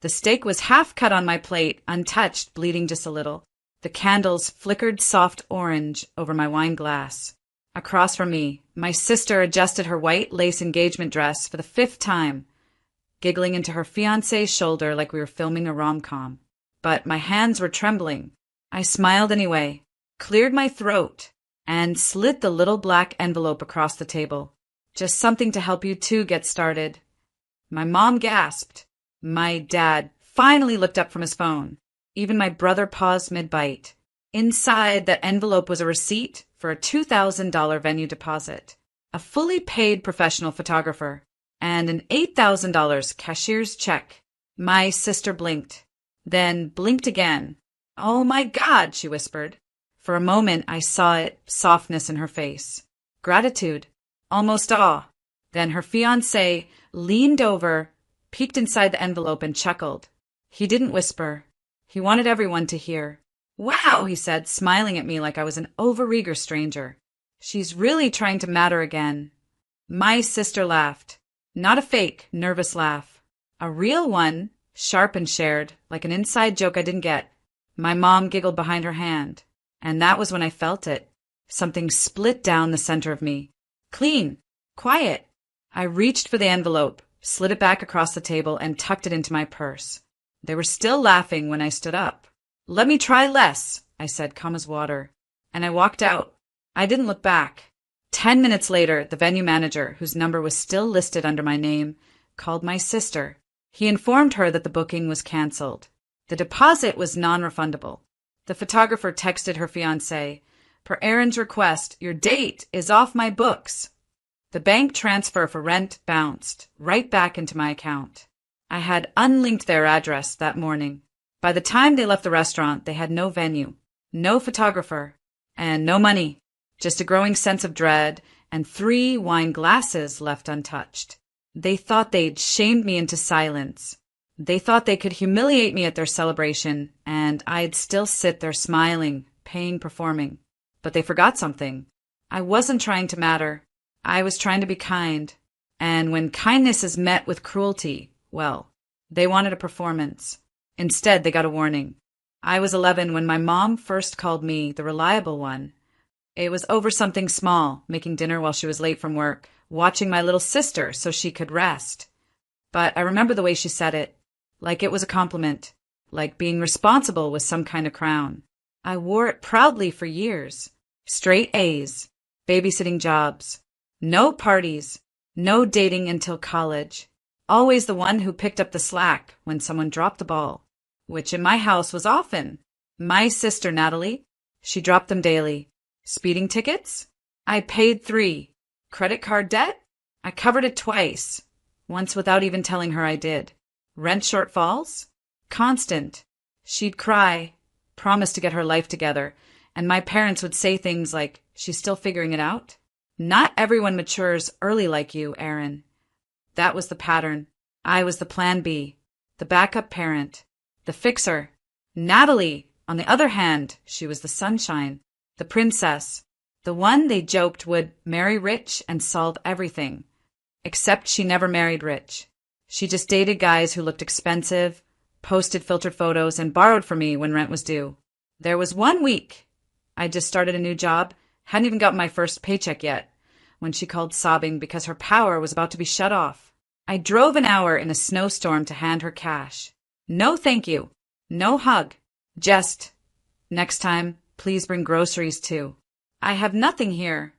The steak was half cut on my plate, untouched, bleeding just a little. The candles flickered soft orange over my wine glass. Across from me, my sister adjusted her white lace engagement dress for the 5th time, giggling into her fiancé's shoulder like we were filming a rom-com. But my hands were trembling. I smiled anyway, cleared my throat, and slid the little black envelope across the table. Just something to help you two get started. My mom gasped. My dad finally looked up from his phone. Even my brother paused mid-bite. Inside that envelope was a receipt for a $2,000 venue deposit, a fully paid professional photographer, and an $8,000 cashier's check. My sister blinked, then blinked again. "Oh my God," she whispered. For a moment I saw it, softness in her face. Gratitude, almost awe. Then her fiancé leaned over, peeked inside the envelope and chuckled. He didn't whisper. He wanted everyone to hear. "Wow," he said, smiling at me like I was an overeager stranger. "She's really trying to matter again." My sister laughed. Not a fake, nervous laugh. A real one, sharp and shared, like an inside joke I didn't get. My mom giggled behind her hand. And that was when I felt it. Something split down the center of me. Clean. Quiet. I reached for the envelope, slid it back across the table, and tucked it into my purse. They were still laughing when I stood up. "Let me try less," I said, calm as water. And I walked out. I didn't look back. 10 minutes later, the venue manager, whose number was still listed under my name, called my sister. He informed her that the booking was canceled. The deposit was non-refundable. The photographer texted her fiancé, "Per Aaron's request, your date is off my books." The bank transfer for rent bounced right back into my account. I had unlinked their address that morning. By the time they left the restaurant, they had no venue, no photographer, and no money. Just a growing sense of dread and 3 wine glasses left untouched. They thought they'd shamed me into silence. They thought they could humiliate me at their celebration, and I'd still sit there smiling, paying, performing. But they forgot something. I wasn't trying to matter. I was trying to be kind. And when kindness is met with cruelty, well, they wanted a performance. Instead, they got a warning. I was 11 when my mom first called me the reliable one. It was over something small, making dinner while she was late from work, watching my little sister so she could rest. But I remember the way she said it, like it was a compliment, like being responsible was some kind of crown. I wore it proudly for years. Straight A's, babysitting jobs, no parties, no dating until college. Always the one who picked up the slack when someone dropped the ball, which in my house was often. My sister, Natalie, she dropped them daily. Speeding tickets? I paid 3. Credit card debt? I covered it twice, once without even telling her I did. Rent shortfalls? Constant. She'd cry, promise to get her life together, and my parents would say things like, "She's still figuring it out?" Not everyone matures early like you, Aaron. That was the pattern. I was the plan B, the backup parent, the fixer. Natalie, on the other hand, she was the sunshine, the princess, the one they joked would marry rich and solve everything. Except she never married rich. She just dated guys who looked expensive, posted filtered photos, and borrowed from me when rent was due. There was one week. I just started a new job, hadn't even gotten my first paycheck yet, when she called sobbing because her power was about to be shut off. I drove an hour in a snowstorm to hand her cash. No thank you. No hug. Just, "Next time, please bring groceries too. I have nothing here."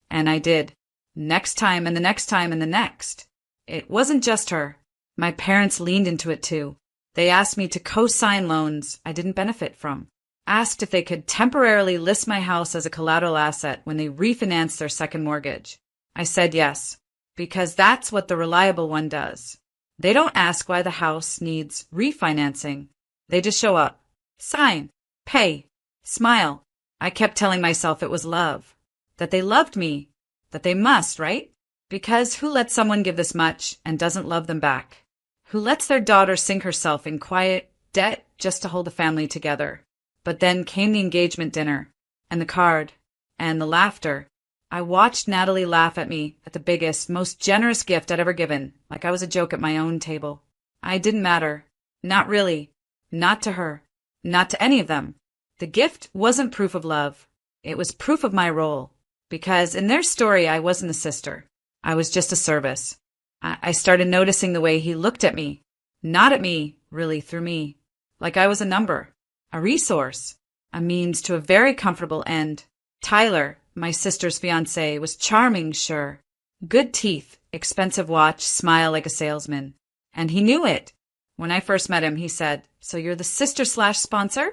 And I did. Next time and the next time and the next. It wasn't just her. My parents leaned into it too. They asked me to co-sign loans I didn't benefit from. Asked if they could temporarily list my house as a collateral asset when they refinanced their second mortgage. I said yes, because that's what the reliable one does. They don't ask why the house needs refinancing. They just show up, sign, pay, smile. I kept telling myself it was love, that they loved me, that they must, right? Because who lets someone give this much and doesn't love them back? Who lets their daughter sink herself in quiet debt just to hold the family together? But then came the engagement dinner, and the card, and the laughter. I watched Natalie laugh at me at the biggest, most generous gift I'd ever given, like I was a joke at my own table. I didn't matter. Not really. Not to her. Not to any of them. The gift wasn't proof of love. It was proof of my role. Because in their story, I wasn't a sister. I was just a service. I started noticing the way he looked at me. Not at me, really, through me. Like I was a number. A resource. A means to a very comfortable end. Tyler, my sister's fiancé, was charming, sure. Good teeth, expensive watch, smile like a salesman. And he knew it. When I first met him, he said, "So you're the sister/sponsor?"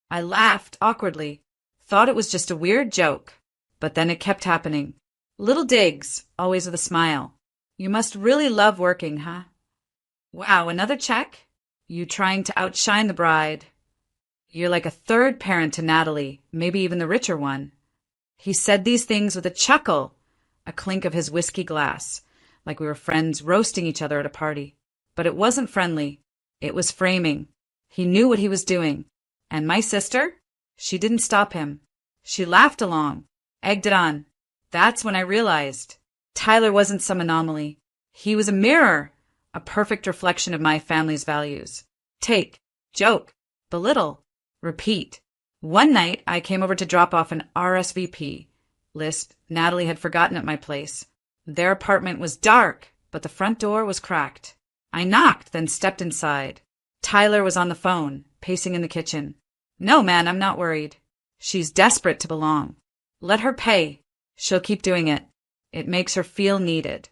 I laughed awkwardly. Thought it was just a weird joke. But then it kept happening. Little digs, always with a smile. "You must really love working, huh?" "Wow, another check? You trying to outshine the bride. You're like a third parent to Natalie, maybe even the richer one." He said these things with a chuckle, a clink of his whiskey glass, like we were friends roasting each other at a party. But it wasn't friendly. It was framing. He knew what he was doing. And my sister? She didn't stop him. She laughed along, egged it on. That's when I realized Tyler wasn't some anomaly. He was a mirror, a perfect reflection of my family's values. Take, joke, belittle, repeat. One night, I came over to drop off an RSVP list Natalie had forgotten at my place. Their apartment was dark, but the front door was cracked. I knocked, then stepped inside. Tyler was on the phone, pacing in the kitchen. "No, man, I'm not worried. She's desperate to belong. Let her pay. She'll keep doing it. It makes her feel needed."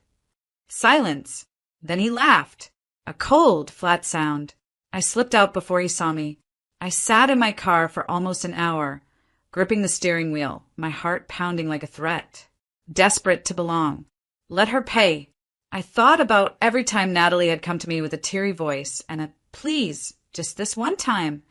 Silence. Then he laughed. A cold, flat sound. I slipped out before he saw me. I sat in my car for almost an hour, gripping the steering wheel, my heart pounding like a threat. Desperate to belong. Let her pay. I thought about every time Natalie had come to me with a teary voice and a "please, just this one time."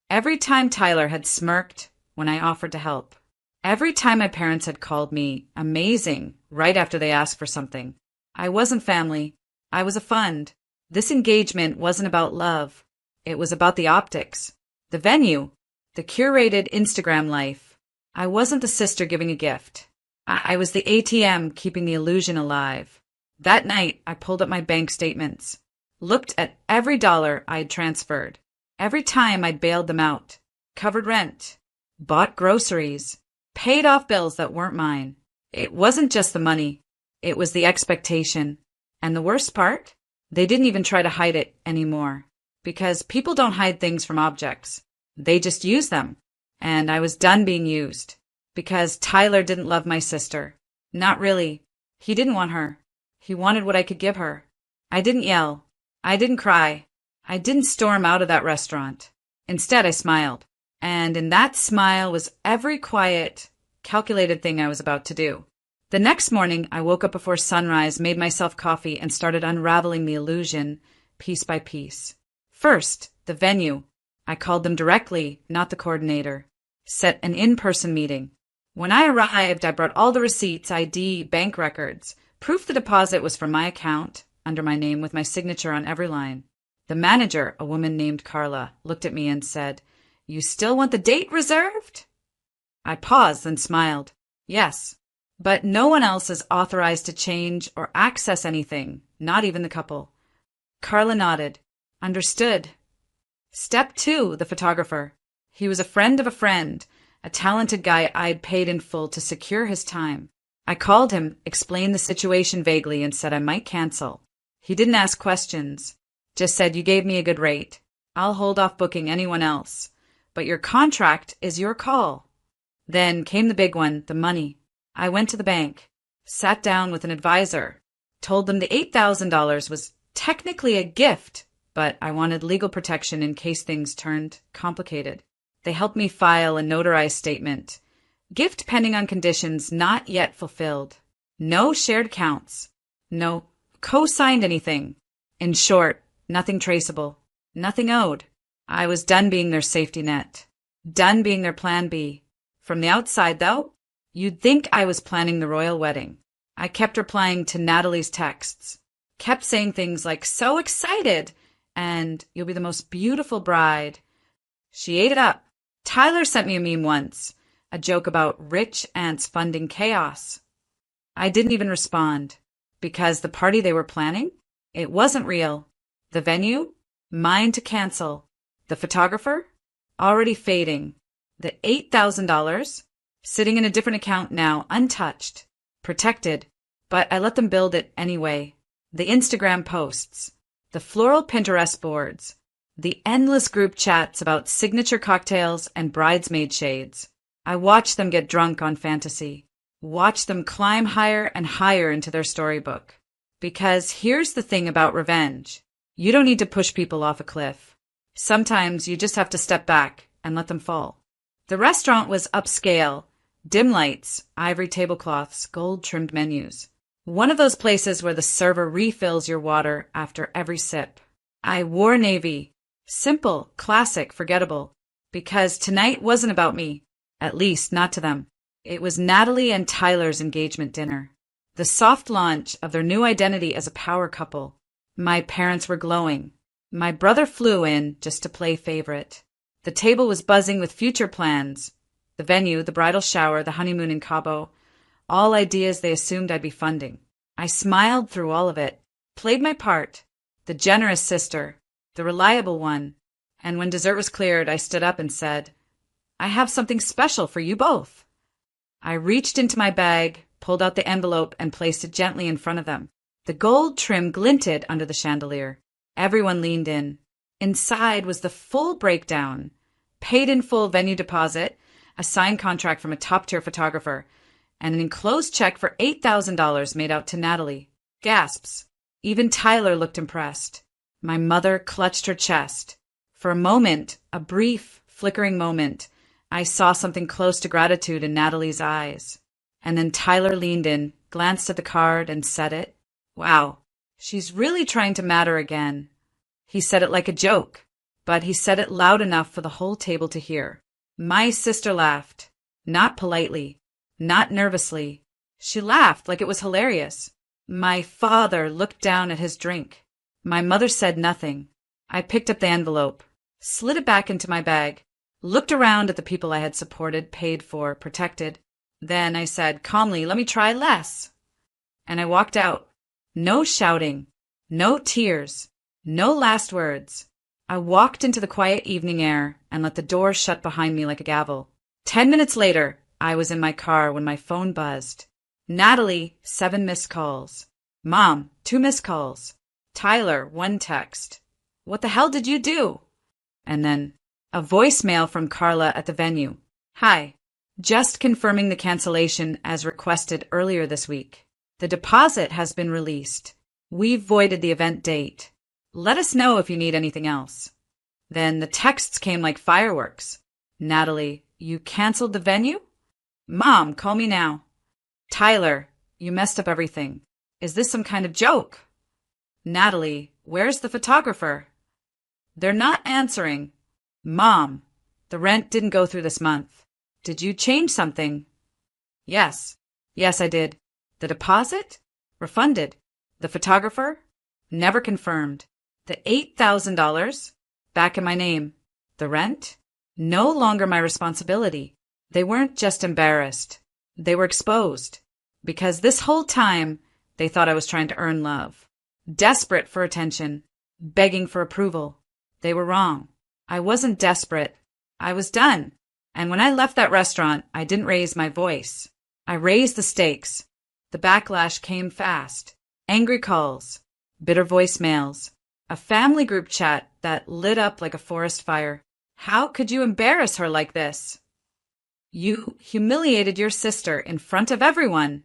Every time Tyler had smirked when I offered to help. Every time my parents had called me amazing right after they asked for something. I wasn't family. I was a fund. This engagement wasn't about love. It was about the optics, the venue, the curated Instagram life. I wasn't the sister giving a gift. I was the ATM keeping the illusion alive. That night, I pulled up my bank statements, looked at every dollar I'd transferred, every time I'd bailed them out, covered rent, bought groceries, paid off bills that weren't mine. It wasn't just the money. It was the expectation. And the worst part? They didn't even try to hide it anymore. Because people don't hide things from objects. They just use them. And I was done being used. Because Tyler didn't love my sister. Not really. He didn't want her. He wanted what I could give her. I didn't yell. I didn't cry. I didn't storm out of that restaurant. Instead, I smiled. And in that smile was every quiet, calculated thing I was about to do. The next morning, I woke up before sunrise, made myself coffee, and started unraveling the illusion, piece by piece. First, the venue. I called them directly, not the coordinator. Set an in-person meeting. When I arrived, I brought all the receipts, ID, bank records. Proof the deposit was from my account, under my name with my signature on every line. The manager, a woman named Carla, looked at me and said, "You still want the date reserved?" I paused and smiled. Yes, but no one else is authorized to change or access anything, not even the couple. Carla nodded. Understood. Step 2, the photographer. He was a friend of a friend, a talented guy I'd paid in full to secure his time. I called him, explained the situation vaguely, and said I might cancel. He didn't ask questions, just said, "You gave me a good rate. I'll hold off booking anyone else. But your contract is your call." Then came the big one, the money. I went to the bank, sat down with an advisor, told them the $8,000 was technically a gift, but I wanted legal protection in case things turned complicated. They helped me file a notarized statement. Gift pending on conditions not yet fulfilled. No shared accounts. No co-signed anything. In short, nothing traceable. Nothing owed. I was done being their safety net. Done being their plan B. From the outside, though, you'd think I was planning the royal wedding. I kept replying to Natalie's texts. Kept saying things like, "So excited," and "You'll be the most beautiful bride." She ate it up. Tyler sent me a meme once. A joke about rich ants funding chaos. I didn't even respond. Because the party they were planning? It wasn't real. The venue? Mine to cancel. The photographer? Already fading. The $8,000? Sitting in a different account now, untouched. Protected. But I let them build it anyway. The Instagram posts. The floral Pinterest boards. The endless group chats about signature cocktails and bridesmaid shades. I watched them get drunk on fantasy. Watched them climb higher and higher into their storybook. Because here's the thing about revenge. You don't need to push people off a cliff. Sometimes you just have to step back and let them fall. The restaurant was upscale. Dim lights, ivory tablecloths, gold-trimmed menus. One of those places where the server refills your water after every sip. I wore navy. Simple, classic, forgettable. Because tonight wasn't about me. At least, not to them. It was Natalie and Tyler's engagement dinner. The soft launch of their new identity as a power couple. My parents were glowing. My brother flew in just to play favorite. The table was buzzing with future plans. The venue, the bridal shower, the honeymoon in Cabo. All ideas they assumed I'd be funding. I smiled through all of it. Played my part. The generous sister. The reliable one. And when dessert was cleared, I stood up and said, I have something special for you both. I reached into my bag, pulled out the envelope, and placed it gently in front of them. The gold trim glinted under the chandelier. Everyone leaned in. Inside was the full breakdown. Paid in full venue deposit, a signed contract from a top-tier photographer, and an enclosed check for $8,000 made out to Natalie. Gasps. Even Tyler looked impressed. My mother clutched her chest. For a moment, a brief, flickering moment, I saw something close to gratitude in Natalie's eyes. And then Tyler leaned in, glanced at the card, and said it. Wow, she's really trying to matter again. He said it like a joke, but he said it loud enough for the whole table to hear. My sister laughed. Not politely. Not nervously. She laughed like it was hilarious. My father looked down at his drink. My mother said nothing. I picked up the envelope, slid it back into my bag, looked around at the people I had supported, paid for, protected. Then I said calmly, let me try less. And I walked out. No shouting. No tears. No last words. I walked into the quiet evening air and let the door shut behind me like a gavel. 10 minutes later, I was in my car when my phone buzzed. Natalie, 7 missed calls. Mom, 2 missed calls. Tyler, 1 text. What the hell did you do? And then a voicemail from Carla at the venue. Hi. Just confirming the cancellation as requested earlier this week. The deposit has been released. We've voided the event date. Let us know if you need anything else. Then the texts came like fireworks. Natalie, you canceled the venue? Mom, call me now. Tyler, you messed up everything. Is this some kind of joke? Natalie, where's the photographer? They're not answering. Mom, the rent didn't go through this month. Did you change something? Yes. Yes, I did. The deposit? Refunded. The photographer? Never confirmed. The $8,000? Back in my name. The rent? No longer my responsibility. They weren't just embarrassed. They were exposed. Because this whole time, they thought I was trying to earn love. Desperate for attention. Begging for approval. They were wrong. I wasn't desperate. I was done. And when I left that restaurant, I didn't raise my voice. I raised the stakes. The backlash came fast. Angry calls. Bitter voicemails. A family group chat that lit up like a forest fire. How could you embarrass her like this? You humiliated your sister in front of everyone.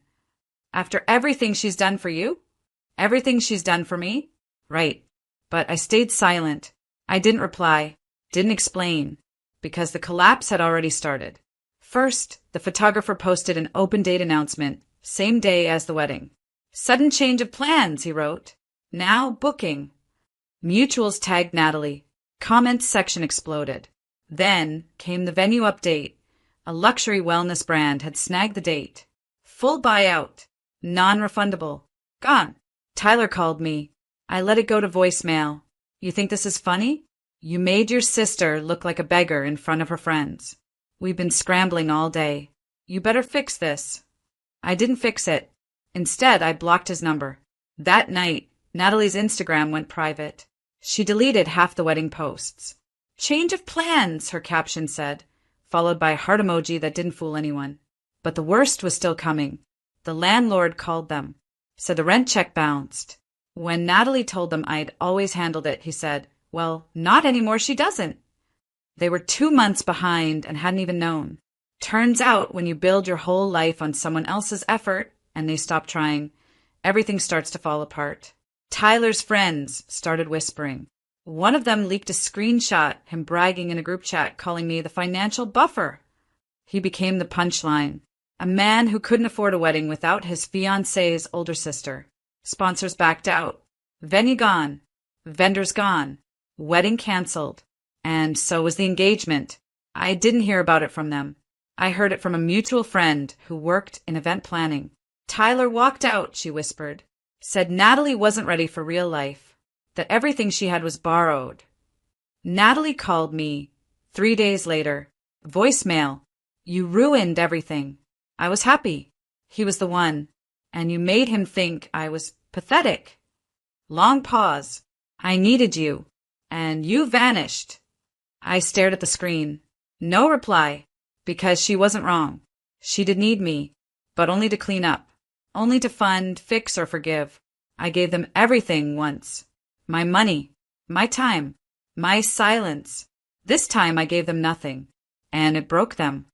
After everything she's done for you? Everything she's done for me? Right. But I stayed silent. I didn't reply. Didn't explain. Because the collapse had already started. First, the photographer posted an open date announcement, same day as the wedding. Sudden change of plans, he wrote. Now booking. Mutuals tagged Natalie. Comments section exploded. Then came the venue update. A luxury wellness brand had snagged the date. Full buyout. Non-refundable. Gone. Tyler called me. I let it go to voicemail. You think this is funny? You made your sister look like a beggar in front of her friends. We've been scrambling all day. You better fix this. I didn't fix it. Instead, I blocked his number. That night, Natalie's Instagram went private. She deleted half the wedding posts. "Change of plans," her caption said, followed by a heart emoji that didn't fool anyone. But the worst was still coming. The landlord called them, said the rent check bounced. When Natalie told them I'd always handled it, he said, "Well, not anymore, she doesn't." They were 2 months behind and hadn't even known. Turns out when you build your whole life on someone else's effort and they stop trying, everything starts to fall apart. Tyler's friends started whispering. One of them leaked a screenshot, him bragging in a group chat, calling me the financial buffer. He became the punchline. A man who couldn't afford a wedding without his fiancée's older sister. Sponsors backed out. Venue gone. Vendors gone. Wedding canceled. And so was the engagement. I didn't hear about it from them. I heard it from a mutual friend who worked in event planning. "Tyler walked out," she whispered. Said Natalie wasn't ready for real life. That everything she had was borrowed. Natalie called me 3 days later. Voicemail. "You ruined everything. I was happy. He was the one. And you made him think I was pathetic." Long pause. "I needed you. And you vanished." I stared at the screen. No reply. Because she wasn't wrong. She did need me. But only to clean up. Only to fund, fix, or forgive. I gave them everything once. My money. My time. My silence. This time I gave them nothing. And it broke them.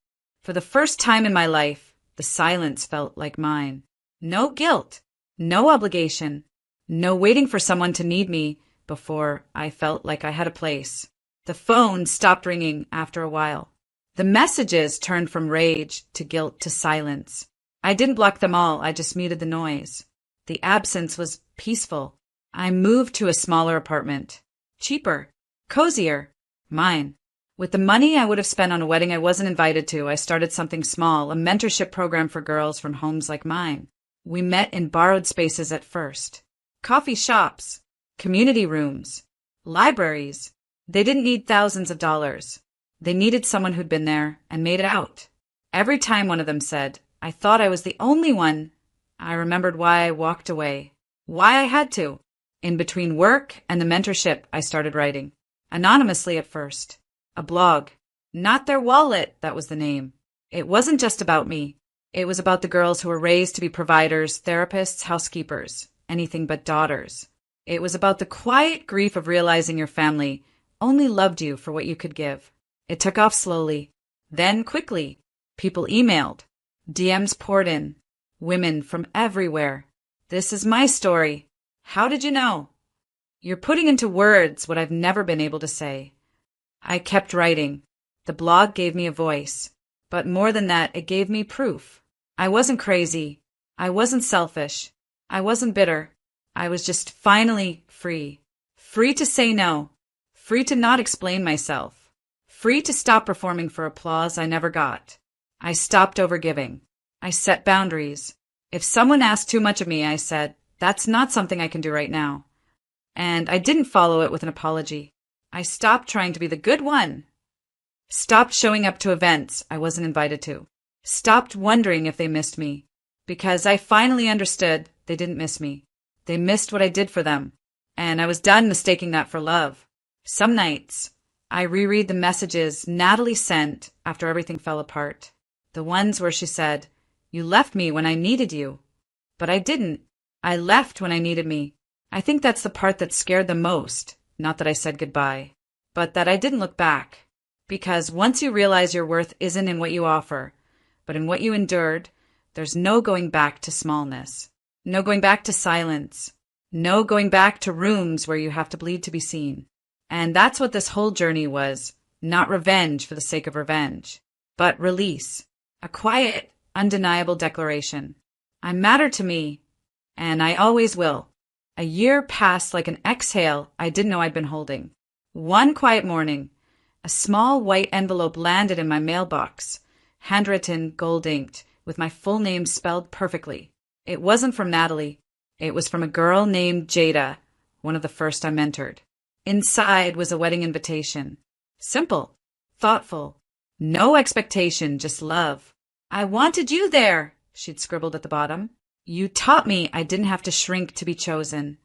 For the first time in my life, the silence felt like mine. No guilt. No obligation. No waiting for someone to need me before I felt like I had a place. The phone stopped ringing after a while. The messages turned from rage to guilt to silence. I didn't block them all, I just muted the noise. The absence was peaceful. I moved to a smaller apartment. Cheaper. Cozier. Mine. With the money I would have spent on a wedding I wasn't invited to, I started something small, a mentorship program for girls from homes like mine. We met in borrowed spaces at first. Coffee shops. Community rooms. Libraries. They didn't need thousands of dollars. They needed someone who'd been there and made it out. Every time one of them said, "I thought I was the only one," I remembered why I walked away. Why I had to. In between work and the mentorship, I started writing. Anonymously at first. A blog. Not Their Wallet, that was the name. It wasn't just about me. It was about the girls who were raised to be providers, therapists, housekeepers, anything but daughters. It was about the quiet grief of realizing your family only loved you for what you could give. It took off slowly, then quickly. People emailed. DMs poured in. Women from everywhere. "This is my story. How did you know?" You're putting into words what I've never been able to say. I kept writing. The blog gave me a voice. But more than that, it gave me proof. I wasn't crazy. I wasn't selfish. I wasn't bitter. I was just finally free. Free to say no. Free to not explain myself. Free to stop performing for applause I never got. I stopped overgiving. I set boundaries. If someone asked too much of me, I said, "That's not something I can do right now." And I didn't follow it with an apology. I stopped trying to be the good one. Stopped showing up to events I wasn't invited to. Stopped wondering if they missed me. Because I finally understood they didn't miss me. They missed what I did for them. And I was done mistaking that for love. Some nights, I reread the messages Natalie sent after everything fell apart. The ones where she said, "You left me when I needed you." But I didn't. I left when I needed me. I think that's the part that scared the most. Not that I said goodbye, but that I didn't look back. Because once you realize your worth isn't in what you offer, but in what you endured, there's no going back to smallness. No going back to silence. No going back to rooms where you have to bleed to be seen. And that's what this whole journey was. Not revenge for the sake of revenge, but release. A quiet, undeniable declaration. I matter to me, and I always will. A year passed like an exhale I didn't know I'd been holding. One quiet morning, a small white envelope landed in my mailbox, handwritten, gold-inked, with my full name spelled perfectly. It wasn't from Natalie. It was from a girl named Jada, one of the first I mentored. Inside was a wedding invitation. Simple, thoughtful, no expectation, just love. "I wanted you there," she'd scribbled at the bottom. "You taught me I didn't have to shrink to be chosen."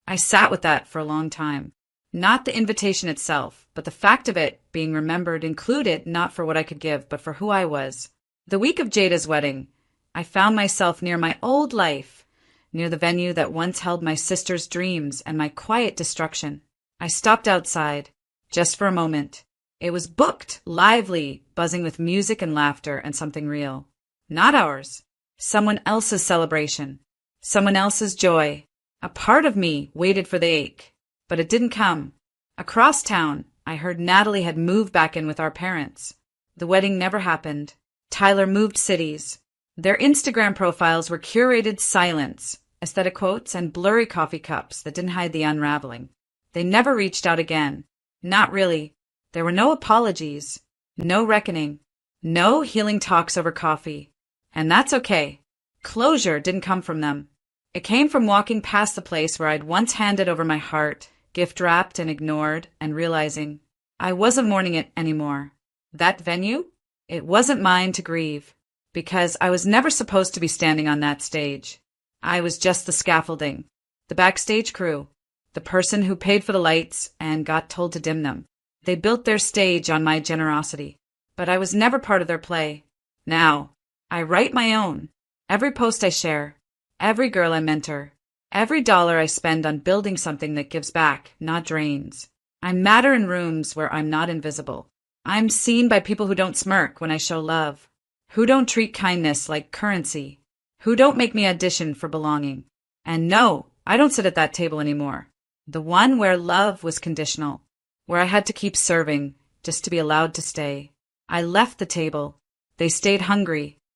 I sat with that for a long time. Not the invitation itself, but the fact of it being remembered included not for what I could give, but for who I was. The week of Jada's wedding, I found myself near my old life, near the venue that once held my sister's dreams and my quiet destruction. I stopped outside, just for a moment. It was booked, lively, buzzing with music and laughter and something real. Not ours. Someone else's celebration. Someone else's joy. A part of me waited for the ache. But it didn't come. Across town, I heard Natalie had moved back in with our parents. The wedding never happened. Tyler moved cities. Their Instagram profiles were curated silence, aesthetic quotes, and blurry coffee cups that didn't hide the unraveling. They never reached out again. Not really. There were no apologies, no reckoning, no healing talks over coffee. And that's okay. Closure didn't come from them. It came from walking past the place where I'd once handed over my heart, gift-wrapped and ignored, and realizing I wasn't mourning it anymore. That venue? It wasn't mine to grieve, because I was never supposed to be standing on that stage. I was just the scaffolding, the backstage crew, the person who paid for the lights and got told to dim them. They built their stage on my generosity, but I was never part of their play. Now, I write my own. Every post I share, every girl I mentor, every dollar I spend on building something that gives back, not drains. I matter in rooms where I'm not invisible. I'm seen by people who don't smirk when I show love, who don't treat kindness like currency, who don't make me audition for belonging. And no, I don't sit at that table anymore. The one where love was conditional, where I had to keep serving just to be allowed to stay. I left the table. They stayed hungry.